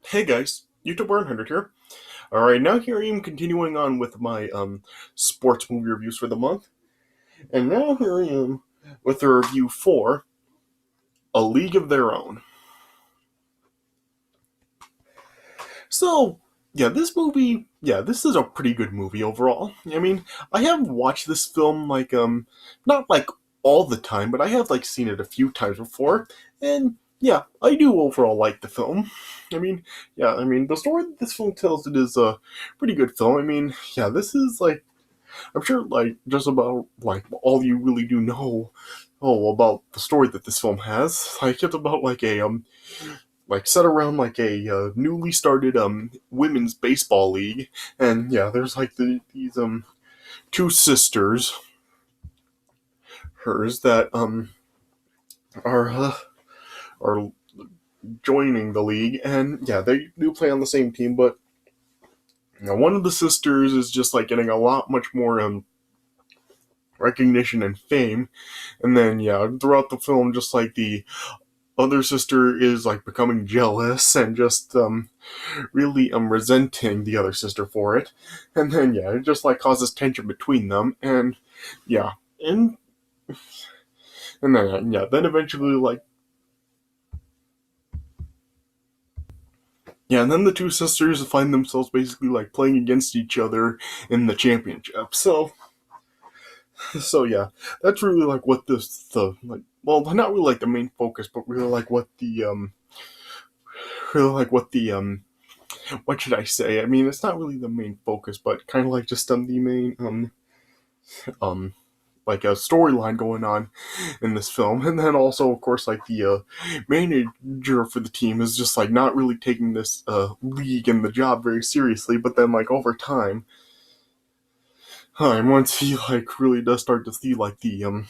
Hey guys, YouTube 100 here. Alright, now here I am continuing on with my sports movie reviews for the month. And now here I am with a review for A League of Their Own. So, yeah, this is a pretty good movie overall. I mean, I have watched this film not like all the time, but I have seen it a few times before. And yeah, I do overall like the film. The story that this film tells it is a pretty good film. This is I'm sure just about all you really do know about the story that this film has. It's about set around a newly started women's baseball league, and yeah, there's these two sisters hers that are are joining the league, and yeah, they do play on the same team, but one of the sisters is just getting a lot much more recognition and fame, and then yeah, throughout the film, just the other sister is becoming jealous and just really resenting the other sister for it, and then yeah, it just causes tension between them, and yeah, and and then yeah, then eventually yeah, and then the two sisters find themselves basically playing against each other in the championship. So yeah, that's really what this the well, not really the main focus, but really what the what should I say? I mean, it's not really the main focus, but kind of just the main um a storyline going on in this film. And then also, of course, the manager for the team is just not really taking this league and the job very seriously. But then over time, once he really does start to see the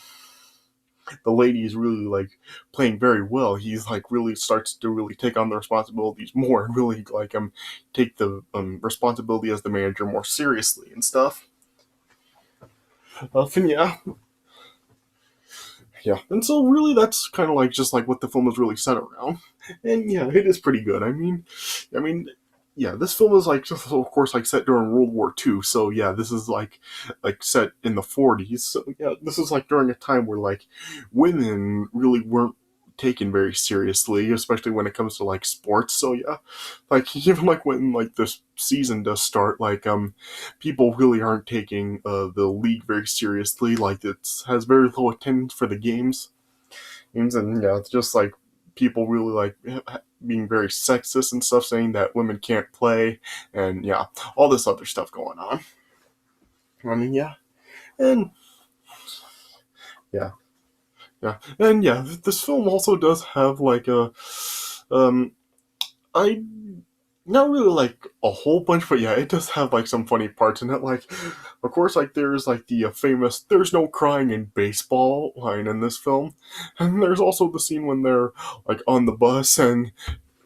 lady is really playing very well, he's really starts to really take on the responsibilities more and really take the responsibility as the manager more seriously and stuff. And yeah, and so really that's kind of just what the film is really set around, and yeah, it is pretty good. I mean, yeah, this film is just of course set during World War II, so yeah, this is set in the 40s. So yeah, this is during a time where women really weren't taken very seriously, especially when it comes to sports. So yeah, even when this season does start, people really aren't taking the league very seriously. It has very low attendance for the games, and yeah, it's just people really being very sexist and stuff, saying that women can't play, and yeah, all this other stuff going on. Yeah, and yeah, and yeah, this film also does have um, I not really a whole bunch, but yeah, it does have some funny parts in it. Of course, there's the famous "There's no crying in baseball" line in this film, and there's also the scene when they're on the bus, and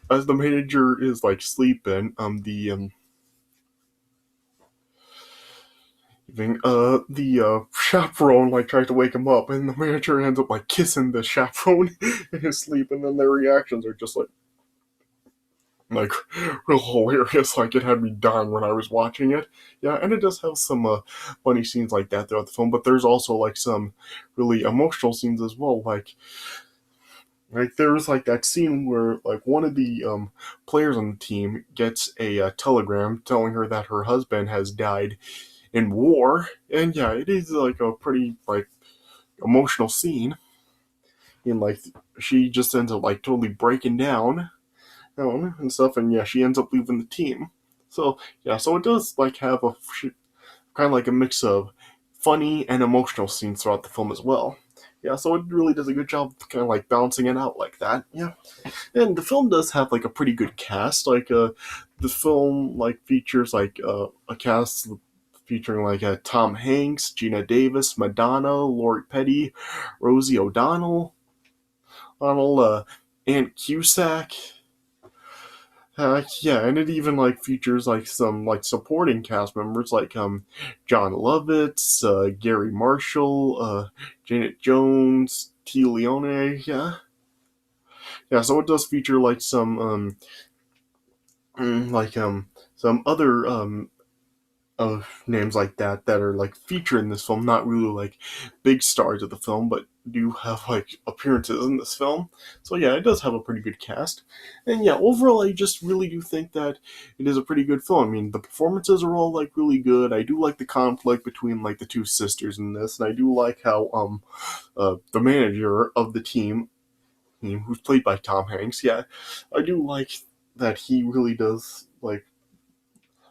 as the manager is sleeping, the chaperone tries to wake him up, and the manager ends up kissing the chaperone in his sleep, and then their reactions are just like real hilarious. It had me dying when I was watching it. Yeah, and it does have some funny scenes like that throughout the film, but there's also some really emotional scenes as well. There's that scene where one of the players on the team gets a telegram telling her that her husband has died in war, and yeah, it is a pretty emotional scene, and she just ends up totally breaking down and stuff, and yeah, she ends up leaving the team. So yeah, so it does have a kind of a mix of funny and emotional scenes throughout the film as well. Yeah, so it really does a good job of kind of balancing it out like that. Yeah, and the film does have a pretty good cast. The film features a cast featuring Tom Hanks, Gina Davis, Madonna, Lori Petty, Rosie O'Donnell, Donald, Aunt Cusack. Yeah, and it even features some supporting cast members John Lovitz, Gary Marshall, Janet Jones, T. Leone. Yeah, yeah. So it does feature some like some other of names like that are like featured in this film, not really like big stars of the film, but do have like appearances in this film. So yeah, it does have a pretty good cast, and yeah, overall, I just really do think that it is a pretty good film. I mean, the performances are all like really good. I do like the conflict between like the two sisters in this, and I do like how the manager of the team, who's played by Tom Hanks, yeah, I do like that he really does like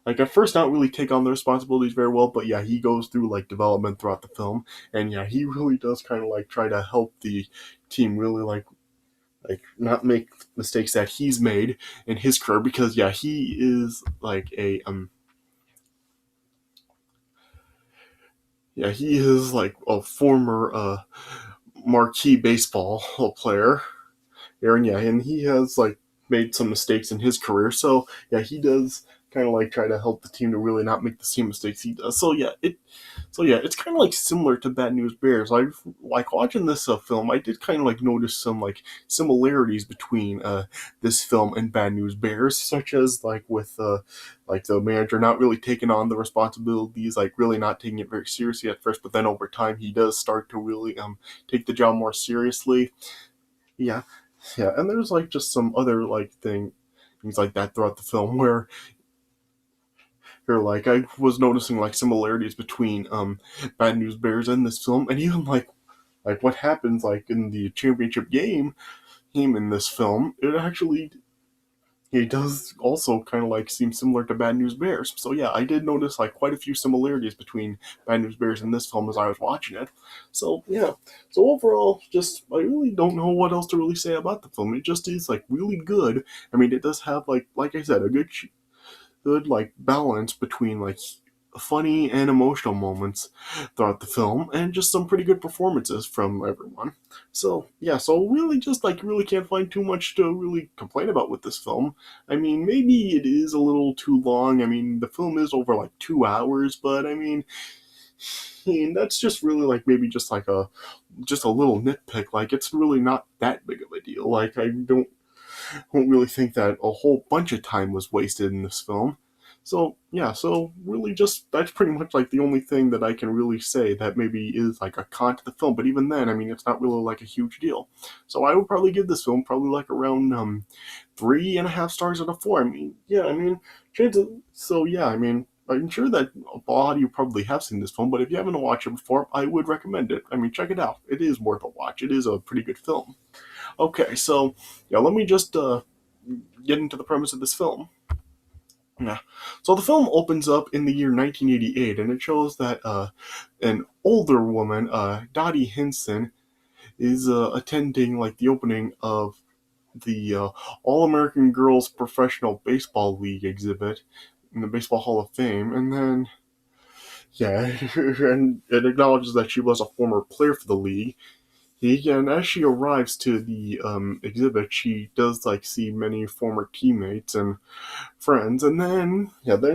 at first not really take on the responsibilities very well, but yeah, he goes through like development throughout the film, and yeah, he really does kind of like try to help the team really like not make mistakes that he's made in his career, because yeah, he is like a yeah, he is like a former marquee baseball player, Aaron, yeah, and he has like made some mistakes in his career. So yeah, he does kind of like try to help the team to really not make the same mistakes he does. So yeah, it's kind of like similar to Bad News Bears. I like watching this film. I did kind of like notice some like similarities between this film and Bad News Bears, such as like the manager not really taking on the responsibilities, like really not taking it very seriously at first, but then over time he does start to really take the job more seriously. Yeah, yeah, and there's like just some other like things like that throughout the film where you're like I was noticing like similarities between Bad News Bears and this film, and even like what happens like in the championship game in this film, it does also kind of like seem similar to Bad News Bears. So yeah, I did notice like quite a few similarities between Bad News Bears and this film as I was watching it. So yeah, so overall, just I really don't know what else to really say about the film. It just is like really good. I mean, it does have like I said, a good like balance between like funny and emotional moments throughout the film, and just some pretty good performances from everyone. So yeah, so really just like really can't find too much to really complain about with this film. I mean, maybe it is a little too long. I mean, the film is over like 2 hours, but I mean that's just really like maybe just a little nitpick. Like it's really not that big of a deal. Like I don't really think that a whole bunch of time was wasted in this film. So yeah, so really just that's pretty much like the only thing that I can really say that maybe is like a con to the film. But even then, I mean, it's not really like a huge deal. So I would probably give this film probably like around 3.5 stars out of 4. I mean, yeah, I mean, chances. So yeah, I mean, I'm sure that a lot of you probably have seen this film, but if you haven't watched it before, I would recommend it. I mean, check it out. It is worth a watch. It is a pretty good film. Okay, so yeah, let me just get into the premise of this film. Yeah. So the film opens up in the year 1988, and it shows that an older woman, Dottie Hinson, is attending like the opening of the All American Girls Professional Baseball League exhibit in the Baseball Hall of Fame, and then yeah, and it acknowledges that she was a former player for the league. And as she arrives to the exhibit, she does like see many former teammates and friends, and then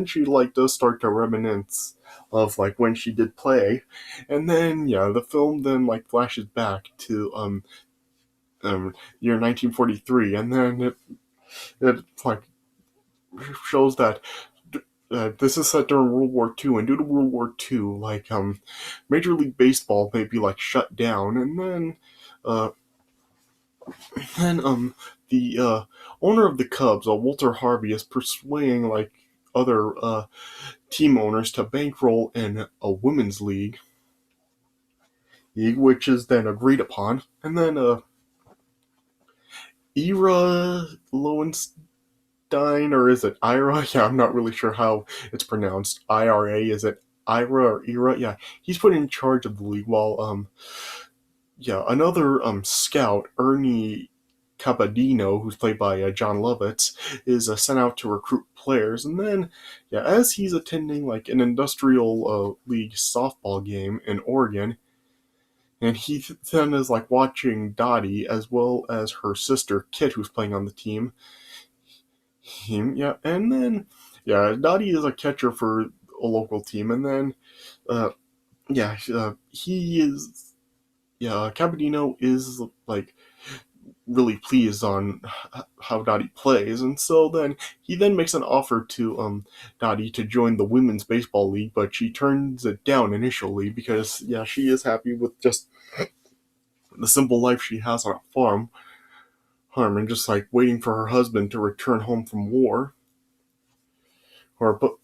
she like does start to reminisce of like when she did play, and then yeah, the film then like flashes back to year 1943, and then it like shows that this is set during World War II, and due to World War II, like Major League Baseball may be like shut down, and uh, then the owner of the Cubs, Walter Harvey, is persuading like other team owners to bankroll in a women's league, which is then agreed upon, and then Ira Lowenstein, or is it Ira? Yeah, I'm not really sure how it's pronounced. IRA, is it Ira or Ira? Yeah, he's put in charge of the league, while yeah, another scout, Ernie Capadino, who's played by John Lovitz, is sent out to recruit players. And then, yeah, as he's attending like an industrial league softball game in Oregon, and he then is like watching Dottie as well as her sister Kit, who's playing on the team. Yeah, and then yeah, Dottie is a catcher for a local team, and then uh, yeah, he is yeah, Capadino is like really pleased on how Dottie plays, and so then he then makes an offer to Dottie to join the women's baseball league, but she turns it down initially because yeah, she is happy with just the simple life she has on a farm and just like waiting for her husband to return home from war. Or but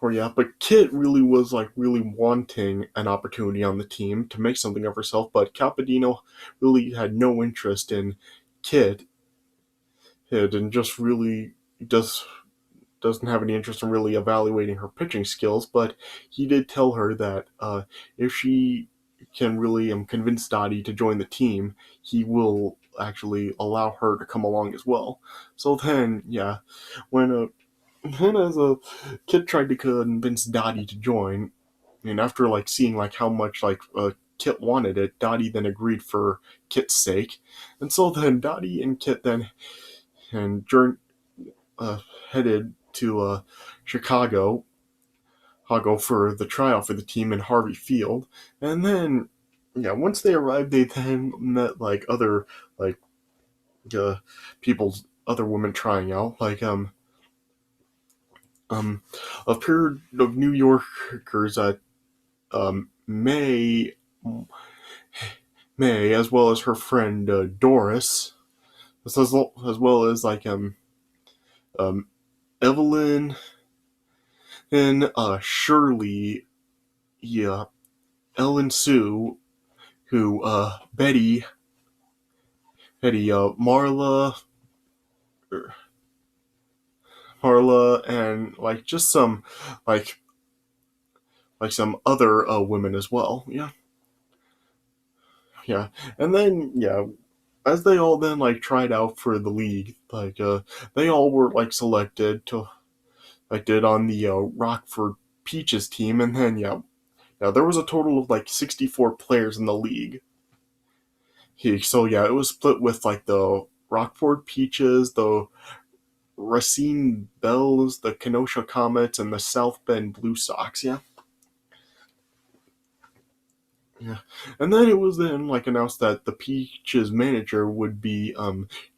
or yeah, but Kit really was like really wanting an opportunity on the team to make something of herself, but Capadino really had no interest in Kit and just really does doesn't have any interest in really evaluating her pitching skills, but he did tell her that if she can really convince Dottie to join the team, he will actually allow her to come along as well. So then, yeah, when then as a Kit tried to convince Dottie to join, and after like seeing like how much like Kit wanted it, Dottie then agreed for Kit's sake, and so then Dottie and Kit then and uh, headed to Chicago for the tryout for the team in Harvey Field, and then yeah, once they arrived, they then met like other like uh, people's other women trying out, like um a pair of New Yorkers at May as well as her friend Doris, as well as like um Evelyn and Shirley, yeah, Ellen Sue, who Betty, Marla, and like just some like some other women as well. Yeah, yeah, and then yeah, as they all then like tried out for the league, like they all were like selected to like did on the Rockford Peaches team, and then yeah, there was a total of like 64 players in the league. So yeah, it was split with like the Rockford Peaches, the Racine Bells, the Kenosha Comets, and the South Bend Blue Sox. Yeah, yeah. And then it was then like announced that the Peaches manager would be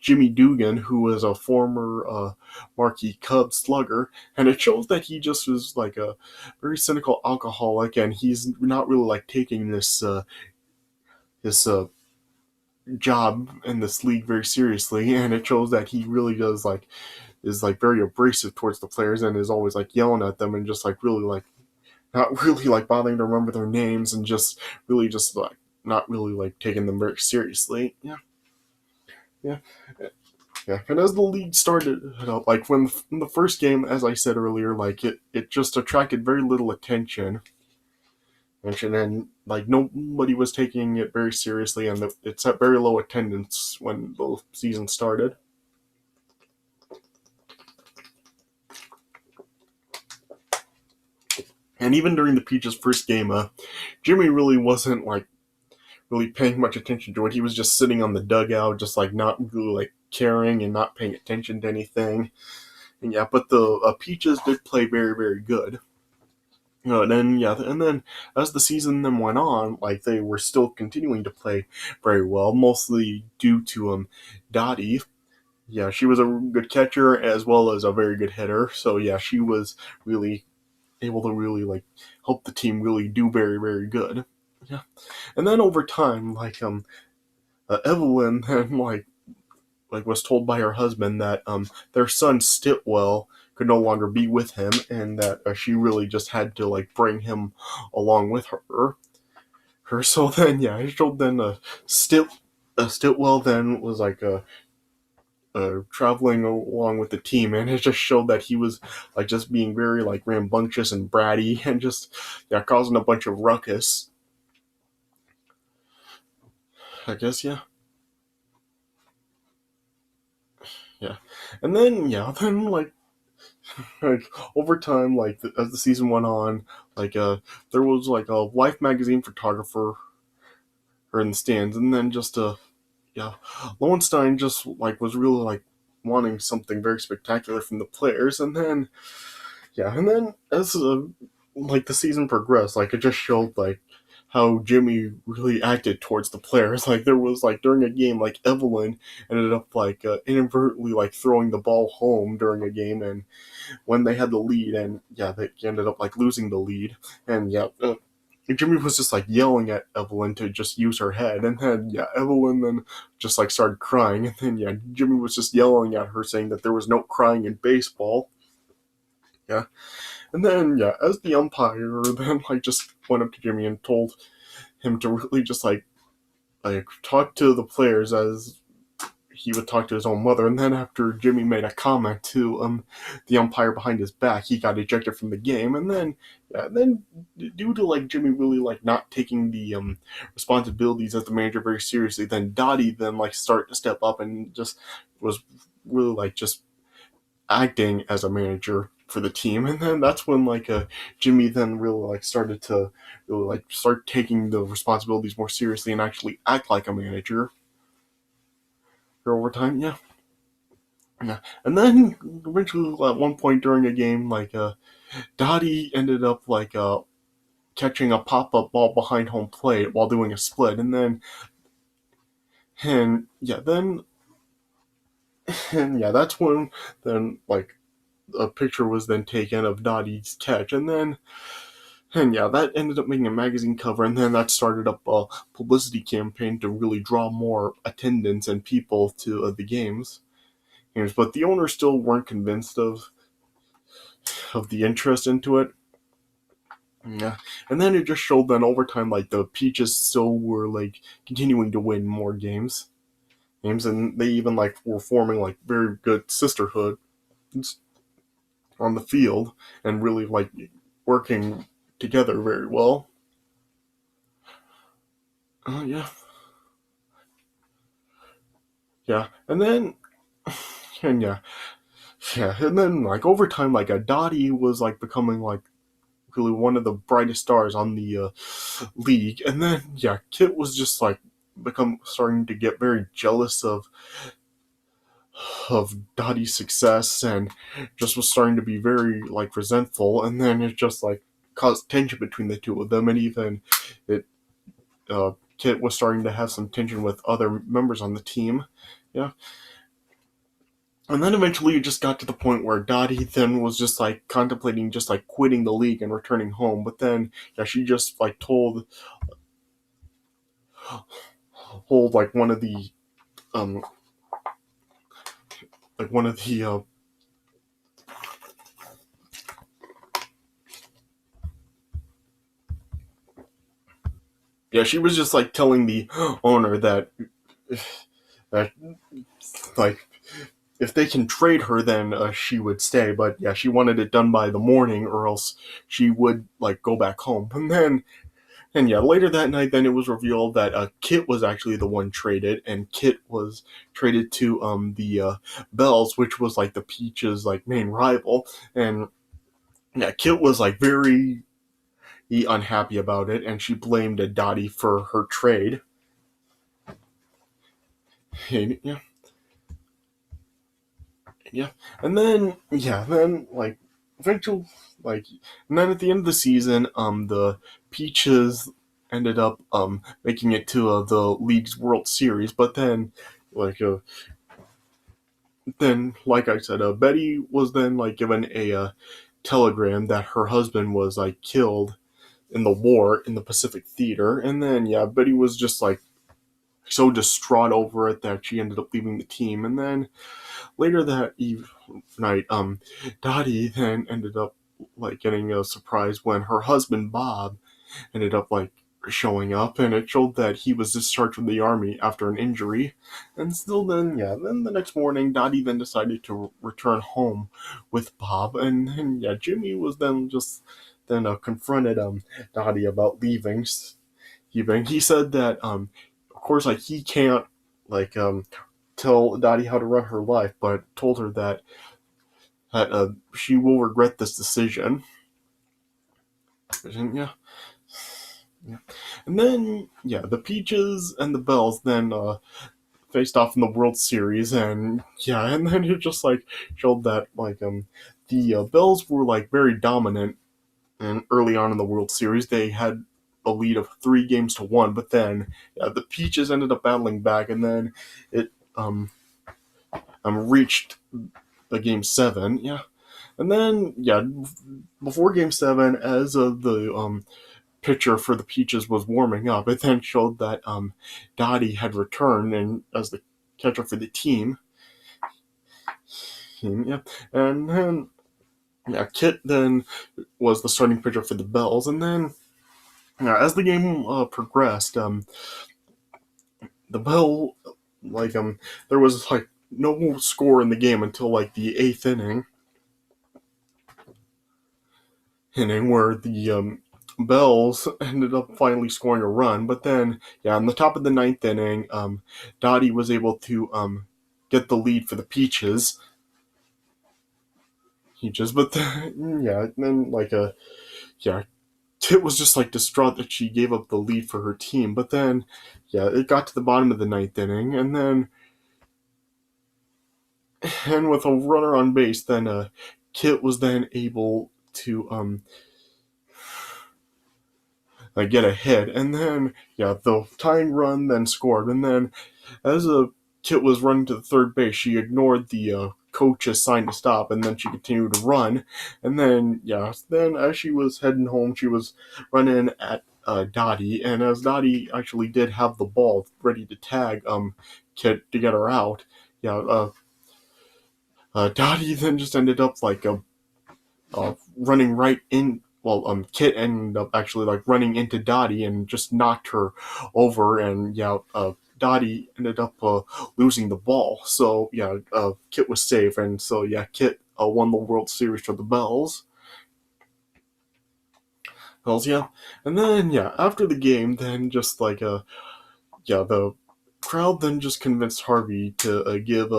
Jimmy Dugan, who was a former marquee Cubs slugger, and it shows that he just was like a very cynical alcoholic, and he's not really like taking this job in this league very seriously, and it shows that he really does like is like very abrasive towards the players and is always like yelling at them and just like really like not really like bothering to remember their names and just really just like not really like taking them very seriously. Yeah, yeah, yeah. And as the league started, like when in the first game, as I said earlier, like it just attracted very little attention, and like nobody was taking it very seriously, and it's at very low attendance when the season started. And even during the Peaches' first game, Jimmy really wasn't like really paying much attention to it. He was just sitting on the dugout, just like not really like caring and not paying attention to anything. And yeah, but the Peaches did play very very good. And then as the season then went on, like they were still continuing to play very well, mostly due to Dottie. Yeah, she was a good catcher as well as a very good hitter. So yeah, she was really able to really like help the team really do very very good. Yeah, and then over time, like Evelyn then like was told by her husband that their son Stitwell could no longer be with him, and that she really just had to like bring him along with her. So then yeah, I showed then Stitwell then was like traveling along with the team, and it just showed that he was like just being very like rambunctious and bratty, and just yeah causing a bunch of ruckus. I guess yeah, yeah, and then yeah, then like over time, like as the season went on, like there was like a Life magazine photographer or in the stands, and then just yeah, Lowenstein just like was really like wanting something very spectacular from the players, and then yeah, and then as like the season progressed, like it just showed like how Jimmy really acted towards the players. Like there was like during a game, like Evelyn ended up like inadvertently like throwing the ball home during a game, and when they had the lead, and yeah, they ended up like losing the lead, and yeah. Jimmy was just like yelling at Evelyn to just use her head, and then yeah, Evelyn then just like started crying, and then yeah, Jimmy was just yelling at her saying that there was no crying in baseball. Yeah, and then yeah, as the umpire then like just went up to Jimmy and told him to really just like talk to the players as he would talk to his own mother. And then after Jimmy made a comment to the umpire behind his back, he got ejected from the game. And then yeah, then due to like Jimmy really like not taking the responsibilities as the manager very seriously, then Dottie then like started to step up and just was really like just acting as a manager for the team. And then that's when like Jimmy then really like started to really like start taking the responsibilities more seriously and actually act like a manager over time. Yeah. Yeah. And then eventually at one point during a game, like Dottie ended up like catching a pop-up ball behind home plate while doing a split. And yeah, that's when then like a picture was then taken of Dottie's catch. And yeah, that ended up making a magazine cover, and then that started up a publicity campaign to really draw more attendance and people to the games. But the owners still weren't convinced of the interest into it. Yeah, and then it just showed that over time, like the Peaches still were like continuing to win more games, and they even like were forming like very good sisterhood on the field and really like working together very well. Yeah, yeah, and yeah, and then like over time, like a Dottie was like becoming like really one of the brightest stars on the league. And then yeah, Kit was just like become starting to get very jealous of Dottie's success and just was starting to be very like resentful. And then it just like caused tension between the two of them, and even it Kit was starting to have some tension with other members on the team. Yeah. And then eventually it just got to the point where Dottie then was just like contemplating just like quitting the league and returning home. But then yeah, she just like told like um one of the yeah, she was just like telling the owner that like if they can trade her, then she would stay. But yeah, she wanted it done by the morning, or else she would like go back home. And yeah, later that night, then it was revealed that Kit was actually the one traded, and Kit was traded to the Bells, which was like the Peaches like main rival. And yeah, Kit was like very unhappy about it, and she blamed Dottie for her trade. And, yeah, yeah, and then like eventually, like, and then at the end of the season, the Peaches ended up making it to the league's World Series, but like then like I said, Betty was then like given a telegram that her husband was like killed in the war in the Pacific Theater, and then yeah, Betty was just like so distraught over it that she ended up leaving the team. And then later that night, Dottie then ended up like getting a surprise when her husband Bob ended up like showing up, and it showed that he was discharged from the army after an injury. And still then yeah, then the next morning Dottie then decided to return home with Bob, and then yeah, Jimmy was then just then confronted Dottie about leaving. He said that of course like he can't like tell Dottie how to run her life, but told her that she will regret this decision. And yeah, yeah. And then yeah, the Peaches and the Bells then faced off in the World Series, and yeah, and then it just like showed that like the Bells were like very dominant, and early on in the World Series they had a lead of 3 games to 1, but then the Peaches ended up battling back, and then it reached the game 7, and then before game 7, as the pitcher for the Peaches was warming up, it then showed that Dottie had returned and as the catcher for the team. And then Kit then was the starting pitcher for the Bells, and then as the game progressed, the Bell there was no score in the game until the 8th inning where the Bells ended up finally scoring a run, but then in the top of the 9th inning, Dottie was able to get the lead for the Peaches. But then Kit was just distraught that she gave up the lead for her team. But then it got to the bottom of the 9th inning, and with a runner on base, then Kit was then able to get a hit, and then the tying run then scored, and then as Kit was running to the third base, she ignored the coach's sign to stop, and then she continued to run, and then as she was heading home, she was running at Dottie, and as Dottie actually did have the ball ready to tag Kit to get her out, Dottie then just ended up running right in. Well, Kit ended up actually running into Dottie and just knocked her over, and Dottie ended up losing the ball. So Kit was safe, and so Kit won the World Series for the Bells. And then after the game, then just the crowd then just convinced Harvey to give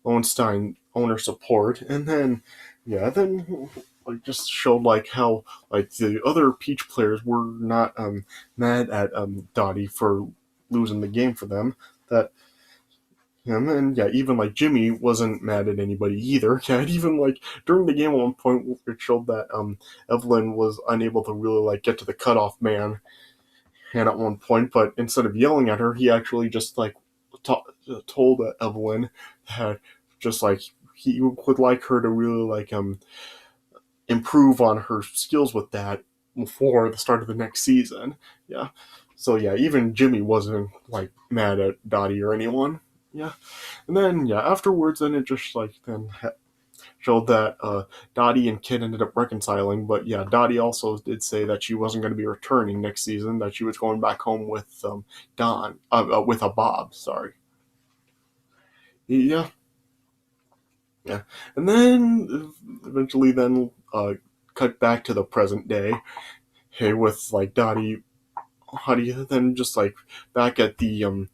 Lowenstein owner support, and then just showed how the other Peach players were not mad at Dottie for losing the game for them. That and even Jimmy wasn't mad at anybody either. Even during the game at one point, it showed that Evelyn was unable to really get to the cutoff man. And at one point, but instead of yelling at her, he actually just told Evelyn that just he would like her to really improve on her skills with that before the start of the next season. So even Jimmy wasn't mad at Dottie or anyone. And then afterwards, then it just showed that Dottie and Kit ended up reconciling, but Dottie also did say that she wasn't going to be returning next season, that she was going back home with with a Bob, sorry. And then eventually then cut back to the present day, with Dottie then just back at the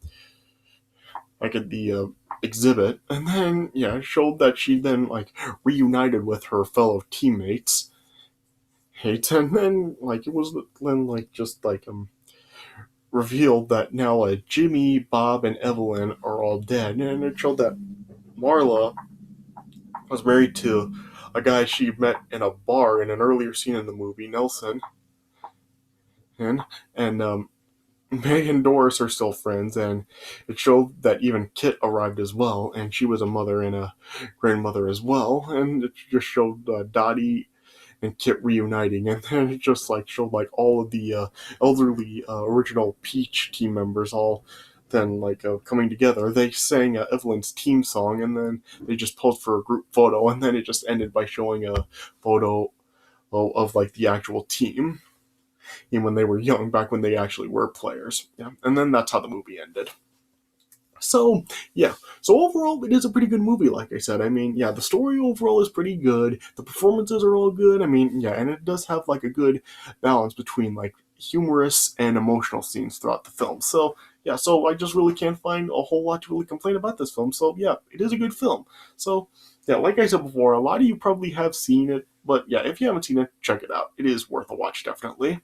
exhibit, and then showed that she then reunited with her fellow teammates. And then it was then just revealed that now Jimmy, Bob, and Evelyn are all dead, and it showed that Marla was married to a guy she met in a bar in an earlier scene in the movie, Nelson. And May and Doris are still friends, and it showed that even Kit arrived as well, and she was a mother and a grandmother as well, and it just showed Dottie and Kit reuniting, and then it just showed all of the elderly original Peach team members all then coming together. They sang Evelyn's team song, and then they just posed for a group photo, and then it just ended by showing a photo of the actual team, even when they were young, back when they actually were players. And then that's how the movie ended. So overall, it is a pretty good movie, like I said. I mean, the story overall is pretty good. The performances are all good. I mean, and it does have a good balance between humorous and emotional scenes throughout the film. So so I just really can't find a whole lot to really complain about this film. So it is a good film. So like I said before, a lot of you probably have seen it, but if you haven't seen it, check it out. It is worth a watch, definitely.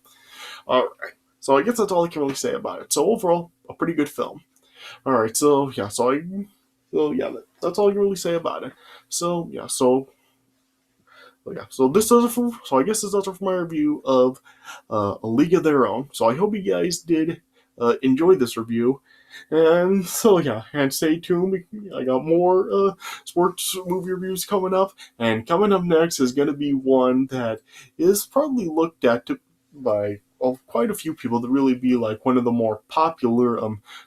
All right. So I guess that's all I can really say about it. So overall, a pretty good film. All right. So that's all I can really say about it. So So yeah, so this does it for. So I guess this does it for my review of A League of Their Own. So I hope you guys did enjoy this review, and so yeah, and stay tuned. I got more sports movie reviews coming up, and coming up next is going to be one that is probably looked at by quite a few people to really be like one of the more popular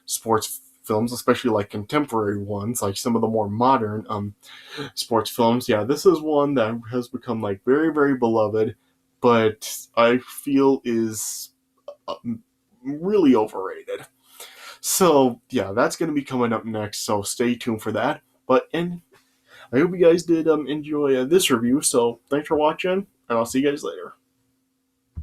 sports films, especially like contemporary ones, like some of the more modern sports films. Yeah, this is one that has become like very, very beloved, but I feel is uh, really overrated. So yeah, that's going to be coming up next. So stay tuned for that. But and I hope you guys did enjoy this review. So thanks for watching, and I'll see you guys later.